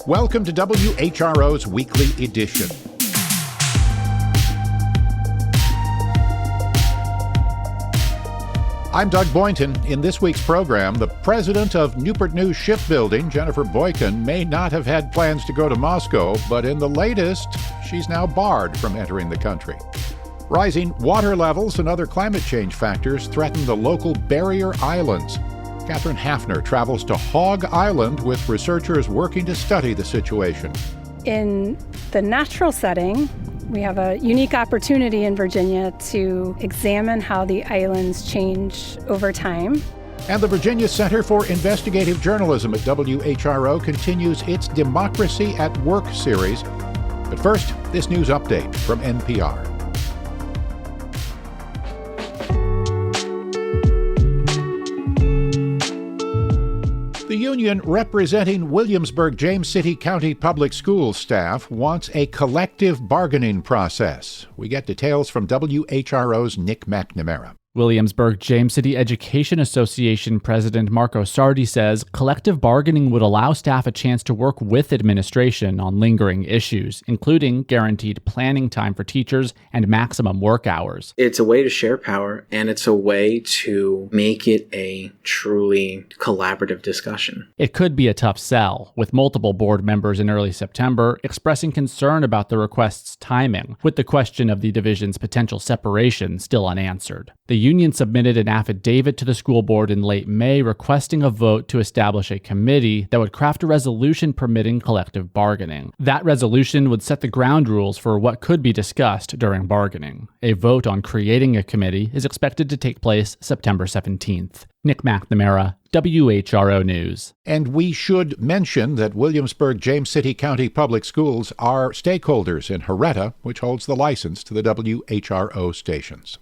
Welcome to WHRO's Weekly Edition. I'm Doug Boynton. In this week's program, the president of Newport News Shipbuilding, Jennifer Boykin, may not have had plans to go to Moscow, but in the latest, she's now barred from entering the country. Rising water levels and other climate change factors threaten the local barrier islands. Katherine Hafner travels to Hog Island with researchers working to study the situation. In the natural setting, we have a unique opportunity in Virginia to examine how the islands change over time. And the Virginia Center for Investigative Journalism at WHRO continues its Democracy at Work series. But first, this news update from NPR. The union representing Williamsburg-James City County Public Schools staff wants a collective bargaining process. We get details from WHRO's Nick McNamara. Williamsburg-James City Education Association President Marco Sardi says collective bargaining would allow staff a chance to work with administration on lingering issues, including guaranteed planning time for teachers and maximum work hours. It's a way to share power, and it's a way to make it a truly collaborative discussion. It could be a tough sell, with multiple board members in early September expressing concern about the request's timing, with the question of the division's potential separation still unanswered. The union submitted an affidavit to the school board in late May requesting a vote to establish a committee that would craft a resolution permitting collective bargaining. That resolution would set the ground rules for what could be discussed during bargaining. A vote on creating a committee is expected to take place September 17th. Nick McNamara, WHRO News. And we should mention that Williamsburg-James City County Public Schools are stakeholders in Heretta, which holds the license to the WHRO stations.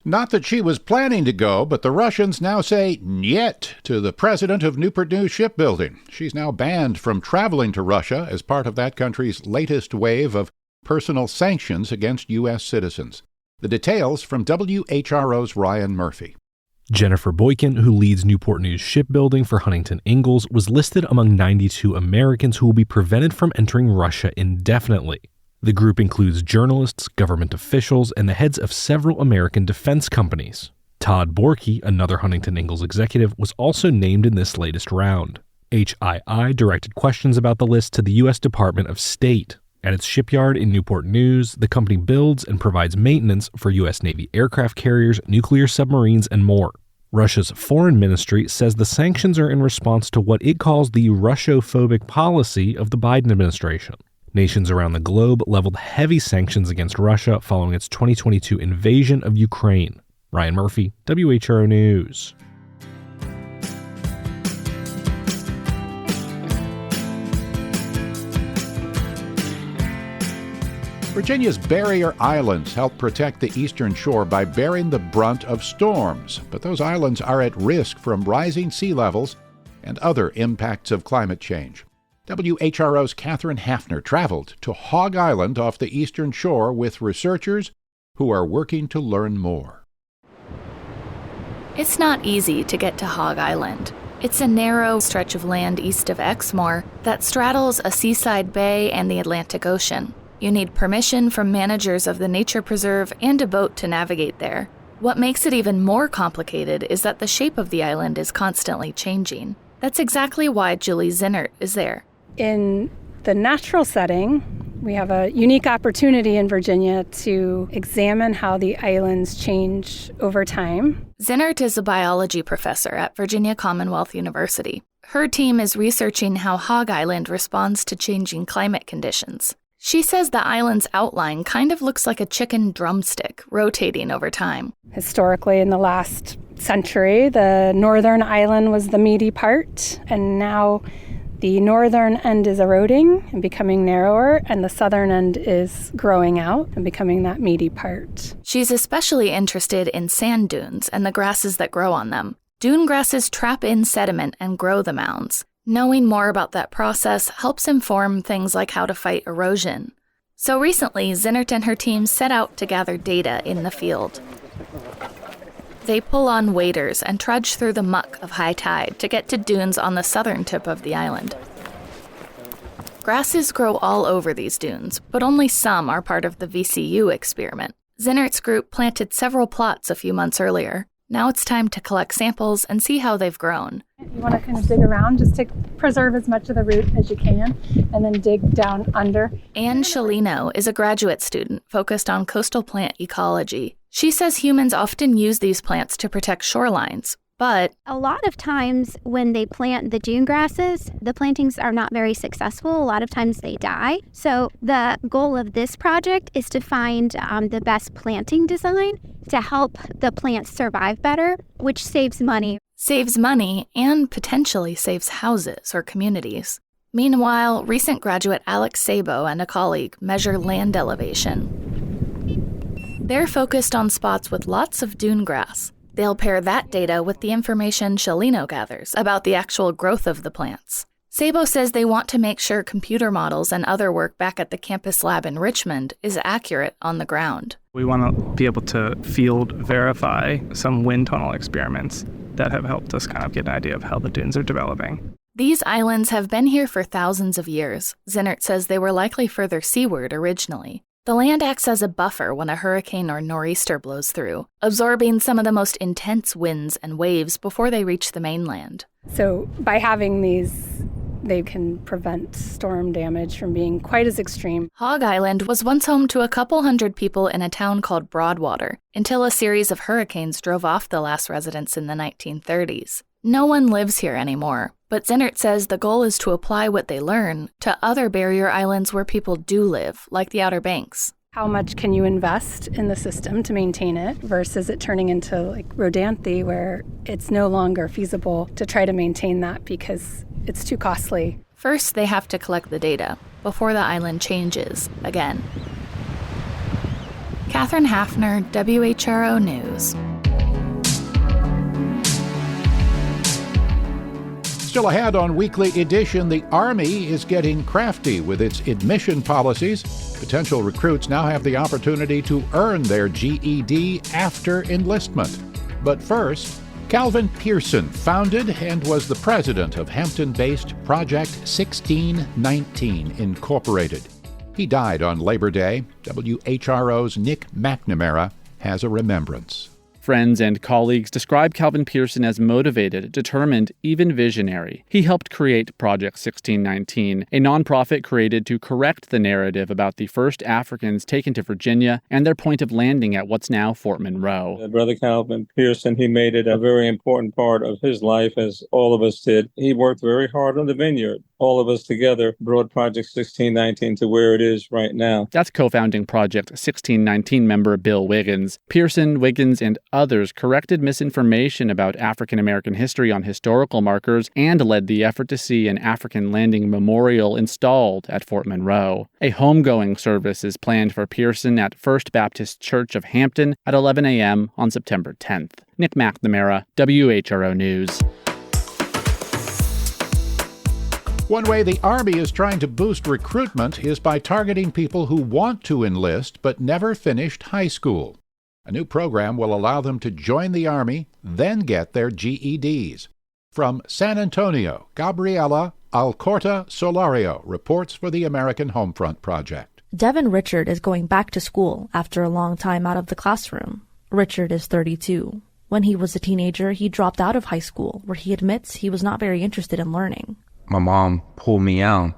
Not that she was planning to go, but the Russians now say "niet" to the president of Newport News Shipbuilding. She's now banned from traveling to Russia as part of that country's latest wave of personal sanctions against U.S. citizens. The details from WHRO's Ryan Murphy. Jennifer Boykin, who leads Newport News Shipbuilding for Huntington Ingalls, was listed among 92 Americans who will be prevented from entering Russia indefinitely. The group includes journalists, government officials, and the heads of several American defense companies. Todd Boykin, another Huntington Ingalls executive, was also named in this latest round. HII directed questions about the list to the U.S. Department of State. At its shipyard in Newport News, the company builds and provides maintenance for U.S. Navy aircraft carriers, nuclear submarines, and more. Russia's foreign ministry says the sanctions are in response to what it calls the Russophobic policy of the Biden administration. Nations around the globe leveled heavy sanctions against Russia following its 2022 invasion of Ukraine. Ryan Murphy, WHRO News. Virginia's barrier islands help protect the eastern shore by bearing the brunt of storms, but those islands are at risk from rising sea levels and other impacts of climate change. WHRO's Katherine Hafner traveled to Hog Island off the eastern shore with researchers who are working to learn more. It's not easy to get to Hog Island. It's a narrow stretch of land east of Exmoor that straddles a seaside bay and the Atlantic Ocean. You need permission from managers of the nature preserve and a boat to navigate there. What makes it even more complicated is that the shape of the island is constantly changing. That's exactly why Julie Zinnert is there. In the natural setting, we have a unique opportunity in Virginia to examine how the islands change over time. Zinnert is a biology professor at Virginia Commonwealth University. Her team is researching how Hog Island responds to changing climate conditions. She says the island's outline kind of looks like a chicken drumstick, rotating over time. Historically, in the last century, the northern island was the meaty part, and now the northern end is eroding and becoming narrower, and the southern end is growing out and becoming that meaty part. She's especially interested in sand dunes and the grasses that grow on them. Dune grasses trap in sediment and grow the mounds. Knowing more about that process helps inform things like how to fight erosion. So recently, Zinnert and her team set out to gather data in the field. They pull on waders and trudge through the muck of high tide to get to dunes on the southern tip of the island. Grasses grow all over these dunes, but only some are part of the VCU experiment. Zinnert's group planted several plots a few months earlier. Now it's time to collect samples and see how they've grown. You want to kind of dig around just to preserve as much of the root as you can, and then dig down under. Anne Scialino is a graduate student focused on coastal plant ecology. She says humans often use these plants to protect shorelines, but a lot of times when they plant the dune grasses, the plantings are not very successful. A lot of times they die. So the goal of this project is to find the best planting design to help the plants survive better, which saves money. Saves money and potentially saves houses or communities. Meanwhile, recent graduate Alex Sabo and a colleague measure land elevation. They're focused on spots with lots of dune grass. They'll pair that data with the information Scialino gathers about the actual growth of the plants. Sabo says they want to make sure computer models and other work back at the campus lab in Richmond is accurate on the ground. We want to be able to field verify some wind tunnel experiments that have helped us kind of get an idea of how the dunes are developing. These islands have been here for thousands of years. Zinnert says they were likely further seaward originally. The land acts as a buffer when a hurricane or nor'easter blows through, absorbing some of the most intense winds and waves before they reach the mainland. So by having these, they can prevent storm damage from being quite as extreme. Hog Island was once home to a couple hundred people in a town called Broadwater, until a series of hurricanes drove off the last residents in the 1930s. No one lives here anymore, but Zinnert says the goal is to apply what they learn to other barrier islands where people do live, like the Outer Banks. How much can you invest in the system to maintain it versus it turning into like Rodanthe, where it's no longer feasible to try to maintain that because it's too costly. First, they have to collect the data before the island changes again. Katherine Hafner, WHRO News. Still ahead on Weekly Edition, the Army is getting crafty with its admission policies. Potential recruits now have the opportunity to earn their GED after enlistment. But first, Calvin Pearson founded and was the president of Hampton-based Project 1619 Incorporated. He died on Labor Day. WHRO's Nick McNamara has a remembrance. Friends and colleagues describe Calvin Pearson as motivated, determined, even visionary. He helped create Project 1619, a nonprofit created to correct the narrative about the first Africans taken to Virginia and their point of landing at what's now Fort Monroe. Brother Calvin Pearson, he made it a very important part of his life, as all of us did. He worked very hard on the vineyard. All of us together brought Project 1619 to where it is right now. That's co-founding Project 1619 member Bill Wiggins. Pearson, Wiggins, and others corrected misinformation about African American history on historical markers and led the effort to see an African landing memorial installed at Fort Monroe. A homegoing service is planned for Pearson at First Baptist Church of Hampton at 11 a.m. on September 10th. Nick McNamara, WHRO News. One way the Army is trying to boost recruitment is by targeting people who want to enlist but never finished high school. A new program will allow them to join the Army, then get their GEDs. From San Antonio, Gabriela Alcorta Solario reports for the American Homefront Project. Devin Richard is going back to school after a long time out of the classroom. Richard is 32. When he was a teenager, he dropped out of high school, where he admits he was not very interested in learning. My mom pulled me out,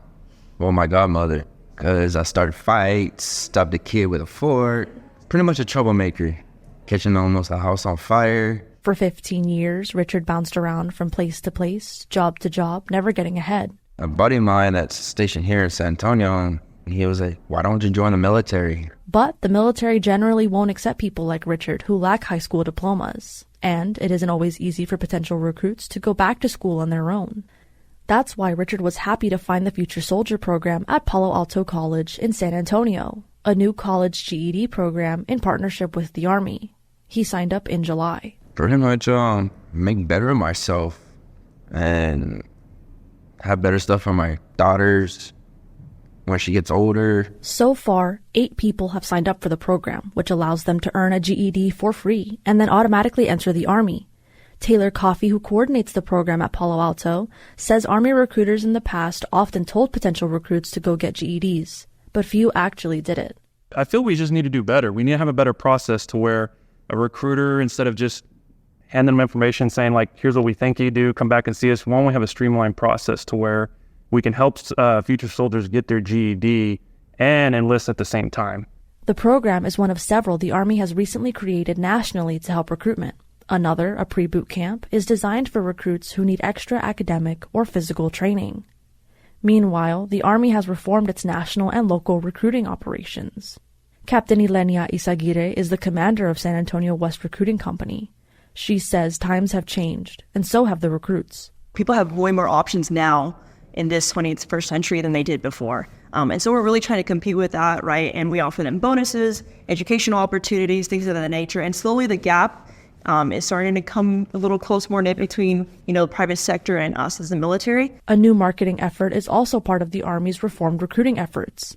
well, my godmother, because I started fights, stopped a kid with a fork, pretty much a troublemaker, catching almost a house on fire. For 15 years, Richard bounced around from place to place, job to job, never getting ahead. A buddy of mine that's stationed here in San Antonio, he was like, why don't you join the military? But the military generally won't accept people like Richard who lack high school diplomas, and it isn't always easy for potential recruits to go back to school on their own. That's why Richard was happy to find the Future Soldier program at Palo Alto College in San Antonio, a new college GED program in partnership with the Army. He signed up in July. Pretty much make better of myself and have better stuff for my daughters when she gets older. So far, 8 people have signed up for the program, which allows them to earn a GED for free and then automatically enter the Army. Taylor Coffey, who coordinates the program at Palo Alto, says Army recruiters in the past often told potential recruits to go get GEDs, but few actually did it. I feel we just need to do better. We need to have a better process to where a recruiter, instead of just handing them information saying, like, here's what we think you do, come back and see us, why don't we have a streamlined process to where we can help future soldiers get their GED and enlist at the same time. The program is one of several the Army has recently created nationally to help recruitment. Another, a pre-boot camp, is designed for recruits who need extra academic or physical training. Meanwhile, the Army has reformed its national and local recruiting operations. Captain Ilenia Isaguirre is the commander of San Antonio West Recruiting Company. She says times have changed, and so have the recruits. People have way more options now in this 21st century than they did before. And so we're really trying to compete with that, right? And we offer them bonuses, educational opportunities, things of that nature. And slowly the gap is starting to come a little close, more knit between, the private sector and us as the military. A new marketing effort is also part of the Army's reformed recruiting efforts.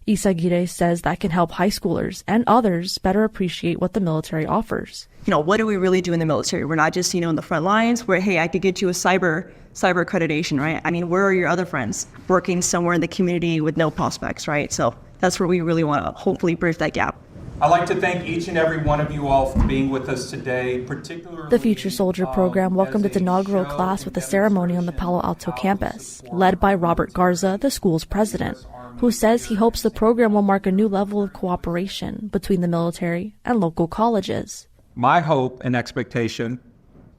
Isaguirre says that can help high schoolers and others better appreciate what the military offers. What do we really do in the military? We're not just, in the front lines where, hey, I could get you a cyber accreditation, right? I mean, where are your other friends working somewhere in the community with no prospects, right? So that's where we really want to hopefully bridge that gap. I'd like to thank each and every one of you all for being with us today, particularly... The Future Soldier program welcomed its inaugural class with a ceremony on the Palo Alto campus, led by Robert Garza, the school's president, who says he hopes the program will mark a new level of cooperation between the military and local colleges. My hope and expectation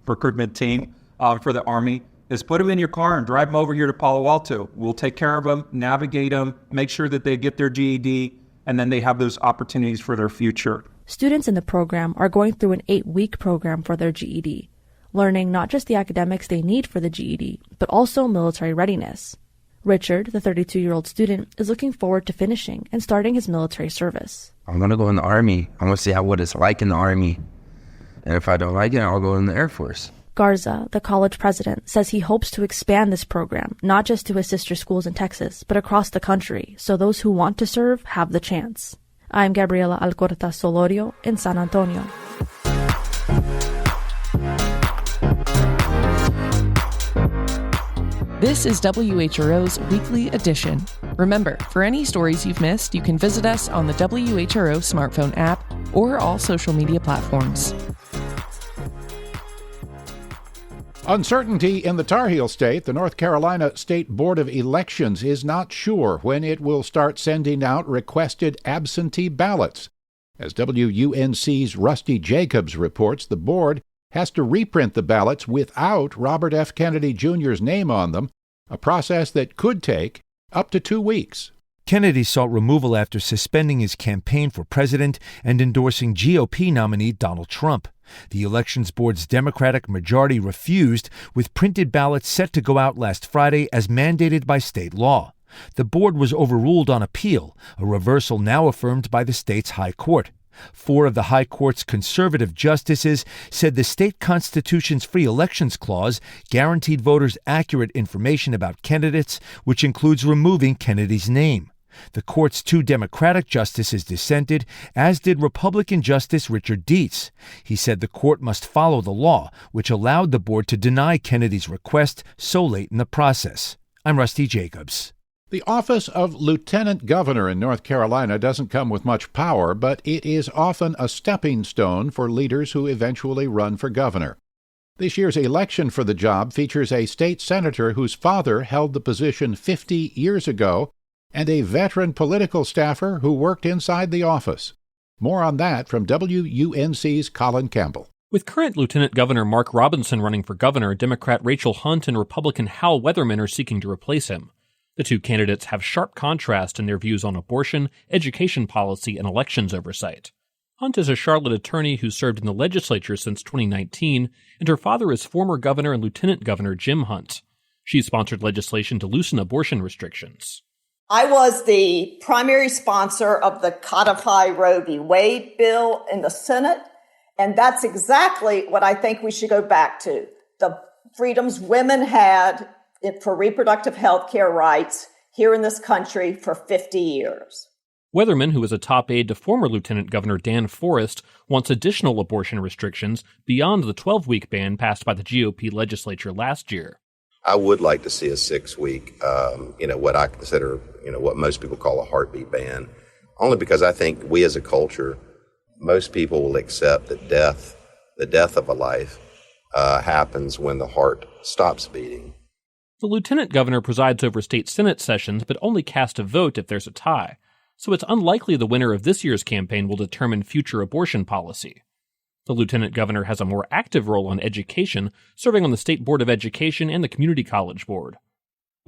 for recruitment team for the Army is put them in your car and drive them over here to Palo Alto. We'll take care of them, navigate them, make sure that they get their GED, and then they have those opportunities for their future. Students in the program are going through an 8-week program for their GED, learning not just the academics they need for the GED, but also military readiness. Richard, the 32-year-old student, is looking forward to finishing and starting his military service. I'm going to go in the Army. I want to see what it's like in the Army. And if I don't like it, I'll go in the Air Force. Garza, the college president, says he hopes to expand this program, not just to his sister schools in Texas, but across the country, so those who want to serve have the chance. I'm Gabriela Alcorta Solorio in San Antonio. This is WHRO's Weekly Edition. Remember, for any stories you've missed, you can visit us on the WHRO smartphone app or all social media platforms. Uncertainty in the Tar Heel State. The North Carolina State Board of Elections is not sure when it will start sending out requested absentee ballots. As WUNC's Rusty Jacobs reports, the board has to reprint the ballots without Robert F. Kennedy Jr.'s name on them, a process that could take up to 2 weeks. Kennedy sought removal after suspending his campaign for president and endorsing GOP nominee Donald Trump. The Elections Board's Democratic majority refused, with printed ballots set to go out last Friday as mandated by state law. The board was overruled on appeal, a reversal now affirmed by the state's high court. 4 of the High Court's conservative justices said the state constitution's free elections clause guaranteed voters accurate information about candidates, which includes removing Kennedy's name. The court's 2 Democratic justices dissented, as did Republican Justice Richard Dietz. He said the court must follow the law, which allowed the board to deny Kennedy's request so late in the process. I'm Rusty Jacobs. The office of Lieutenant Governor in North Carolina doesn't come with much power, but it is often a stepping stone for leaders who eventually run for governor. This year's election for the job features a state senator whose father held the position 50 years ago and a veteran political staffer who worked inside the office. More on that from WUNC's Colin Campbell. With current Lieutenant Governor Mark Robinson running for governor, Democrat Rachel Hunt and Republican Hal Weatherman are seeking to replace him. The 2 candidates have sharp contrast in their views on abortion, education policy, and elections oversight. Hunt is a Charlotte attorney who served in the legislature since 2019, and her father is former Governor and Lieutenant Governor Jim Hunt. She sponsored legislation to loosen abortion restrictions. I was the primary sponsor of the Codify Roe v. Wade bill in the Senate, and that's exactly what I think we should go back to. The freedoms women had for reproductive health care rights here in this country for 50 years. Weatherman, who is a top aide to former Lieutenant Governor Dan Forest, wants additional abortion restrictions beyond the 12-week ban passed by the GOP legislature last year. I would like to see a 6-week, what I consider, what most people call a heartbeat ban, only because I think we as a culture, most people will accept that the death of a life, happens when the heart stops beating. The lieutenant governor presides over state senate sessions, but only casts a vote if there's a tie, so it's unlikely the winner of this year's campaign will determine future abortion policy. The lieutenant governor has a more active role on education, serving on the State Board of Education and the Community College Board.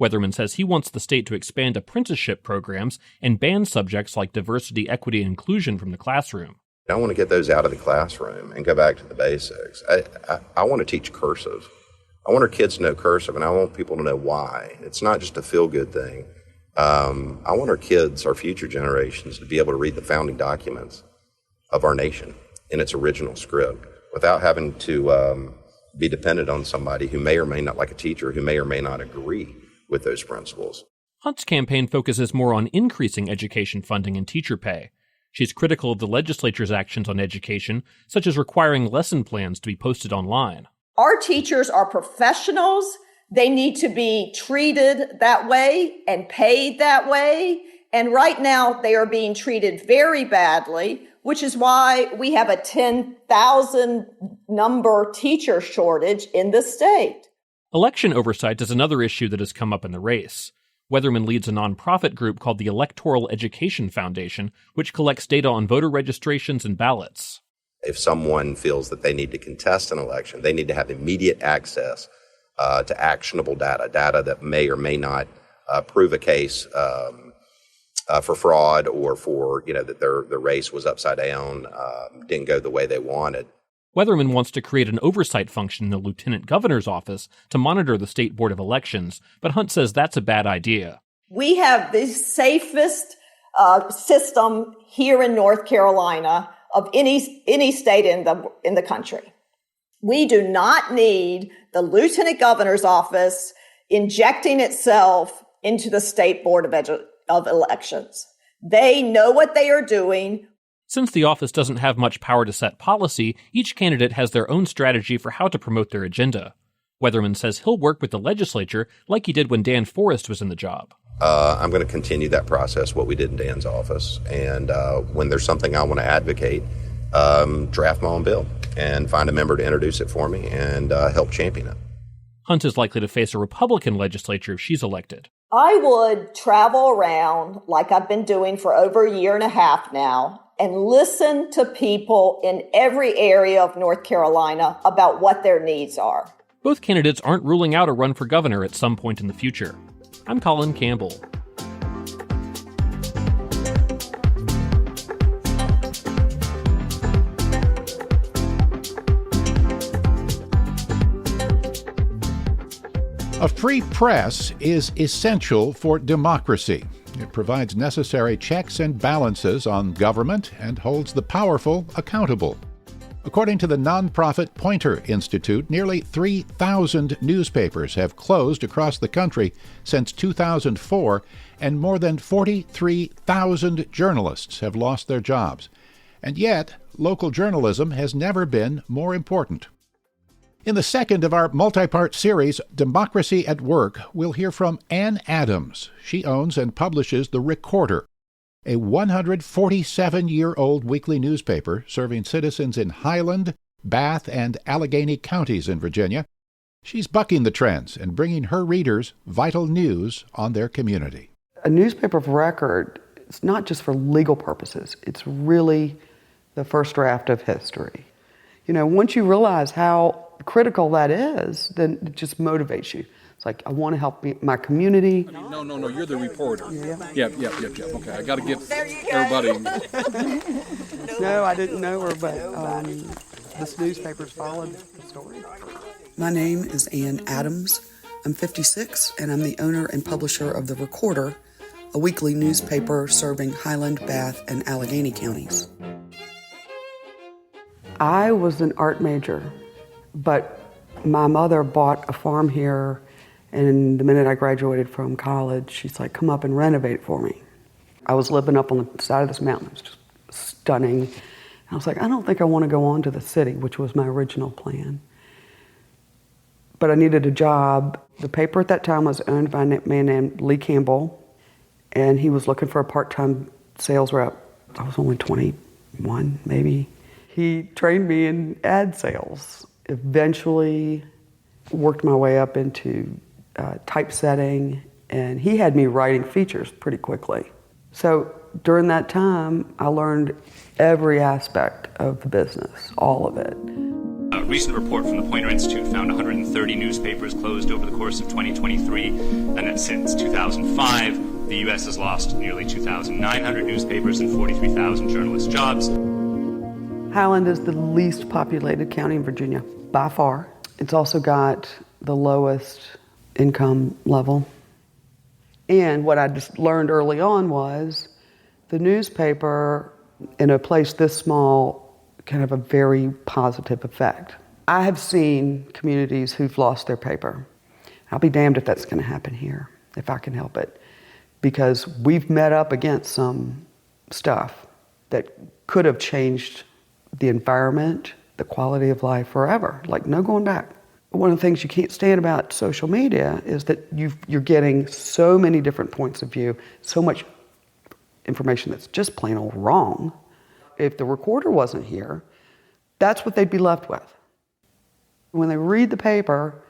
Weatherman says he wants the state to expand apprenticeship programs and ban subjects like diversity, equity, and inclusion from the classroom. I want to get those out of the classroom and go back to the basics. I want to teach cursive. I want our kids to know cursive, and I want people to know why. It's not just a feel-good thing. I want our kids, our future generations, to be able to read the founding documents of our nation in its original script without having to be dependent on somebody who may or may not, like a teacher, who may or may not agree with those principles. Hunt's campaign focuses more on increasing education funding and teacher pay. She's critical of the legislature's actions on education, such as requiring lesson plans to be posted online. Our teachers are professionals. They need to be treated that way and paid that way. And right now they are being treated very badly, which is why we have a 10,000 number teacher shortage in the state. Election oversight is another issue that has come up in the race. Weatherman leads a nonprofit group called the Electoral Education Foundation, which collects data on voter registrations and ballots. If someone feels that they need to contest an election, they need to have immediate access to actionable data that may or may not prove a case for fraud or for, that their race was upside down, didn't go the way they wanted. Weatherman wants to create an oversight function in the lieutenant governor's office to monitor the state board of elections, but Hunt says that's a bad idea. We have the safest system here in North Carolina of any state in the country. We do not need the lieutenant governor's office injecting itself into the state board of elections. They know what they are doing. Since the office doesn't have much power to set policy, each candidate has their own strategy for how to promote their agenda. Weatherman says he'll work with the legislature like he did when Dan Forest was in the job. I'm going to continue that process, what we did in Dan's office. And when there's something I want to advocate, draft my own bill and find a member to introduce it for me and help champion it. Hunt is likely to face a Republican legislature if she's elected. I would travel around like I've been doing for over a year and a half now and listen to people in every area of North Carolina about what their needs are. Both candidates aren't ruling out a run for governor at some point in the future. I'm Colin Campbell. A free press is essential for democracy. It provides necessary checks and balances on government and holds the powerful accountable. According to the nonprofit Poynter Institute, nearly 3,000 newspapers have closed across the country since 2004, and more than 43,000 journalists have lost their jobs. And yet, local journalism has never been more important. In the second of our multi-part series, Democracy at Work, we'll hear from Ann Adams. She owns and publishes The Recorder, a 147-year-old weekly newspaper serving citizens in Highland, Bath, and Allegheny counties in Virginia. She's bucking the trends and bringing her readers vital news on their community. A newspaper of record, it's not just for legal purposes. It's really the first draft of history. Once you realize how critical that is, then it just motivates you. It's like, I want to help my community. No, you're the reporter. Yep. Okay, I got to get everybody. No, I didn't know her, but this newspaper's followed the story. My name is Ann Adams. I'm 56, and I'm the owner and publisher of The Recorder, a weekly newspaper serving Highland, Bath, and Allegheny counties. I was an art major, but my mother bought a farm here, and the minute I graduated from college, she's like, come up and renovate for me. I was living up on the side of this mountain. It was just stunning. And I was like, I don't think I want to go on to the city, which was my original plan. But I needed a job. The paper at that time was owned by a man named Lee Campbell, and he was looking for a part-time sales rep. I was only 21, maybe. He trained me in ad sales. Eventually worked my way up into typesetting, and he had me writing features pretty quickly. So during that time, I learned every aspect of the business, all of it. A recent report from the Poynter Institute found 130 newspapers closed over the course of 2023, and that since 2005, the U.S. has lost nearly 2,900 newspapers and 43,000 journalist jobs. Highland is the least populated county in Virginia, by far. It's also got the lowest income level. And what I just learned early on was the newspaper in a place this small can have a very positive effect. I have seen communities who've lost their paper. I'll be damned if that's going to happen here, if I can help it, because we've met up against some stuff that could have changed the environment, the quality of life forever, like no going back. One of the things you can't stand about social media is that you're getting so many different points of view, so much information that's just plain old wrong. If the recorder wasn't here, that's what they'd be left with. When they read the paper,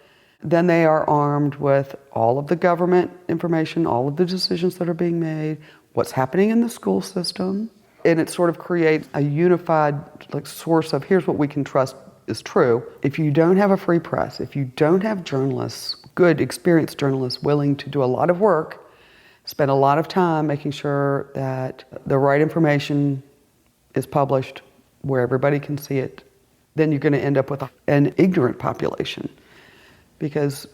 then they are armed with all of the government information, all of the decisions that are being made, what's happening in the school system, and it sort of creates a unified source of here's what we can trust is true. If you don't have a free press, if you don't have journalists, good, experienced journalists willing to do a lot of work, spend a lot of time making sure that the right information is published where everybody can see it, then you're going to end up with an ignorant population. Because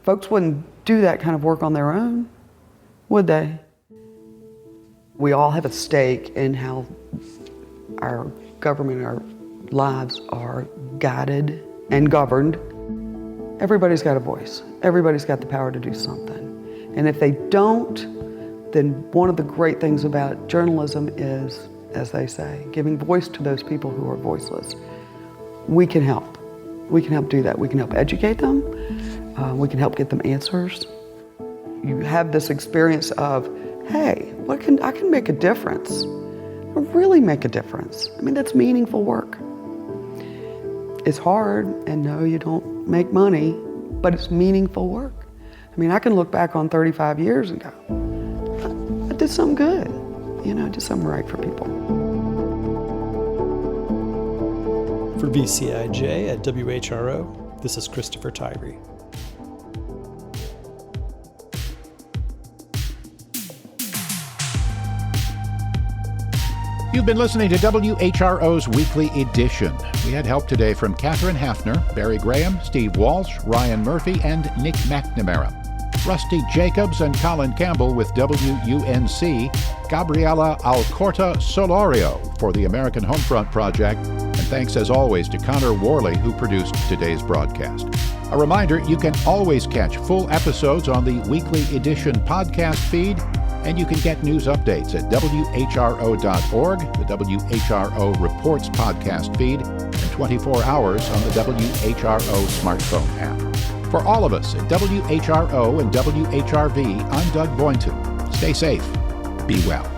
folks wouldn't do that kind of work on their own, would they? We all have a stake in how our government, our lives are guided and governed. Everybody's got a voice. Everybody's got the power to do something. And if they don't, then one of the great things about journalism is, as they say, giving voice to those people who are voiceless. We can help. We can help do that. We can help educate them. We can help get them answers. You have this experience of, hey, I can make a difference. Really make a difference. I mean, that's meaningful work. It's hard, and no, you don't make money, but it's meaningful work. I mean, I can look back on 35 years and go, I did something good. I did something right for people. For VCIJ at WHRO, this is Christopher Tyree. You've been listening to WHRO's Weekly Edition. We had help today from Katherine Hafner, Barry Graham, Steve Walsh, Ryan Murphy, and Nick McNamara. Rusty Jacobs and Colin Campbell with WUNC, Gabriela Alcorta Solorio for the American Homefront Project, and thanks as always to Connor Worley who produced today's broadcast. A reminder, you can always catch full episodes on the Weekly Edition podcast feed, and you can get news updates at WHRO.org, the WHRO Reports podcast feed, and 24 hours on the WHRO smartphone app. For all of us at WHRO and WHRV, I'm Doug Boynton. Stay safe. Be well.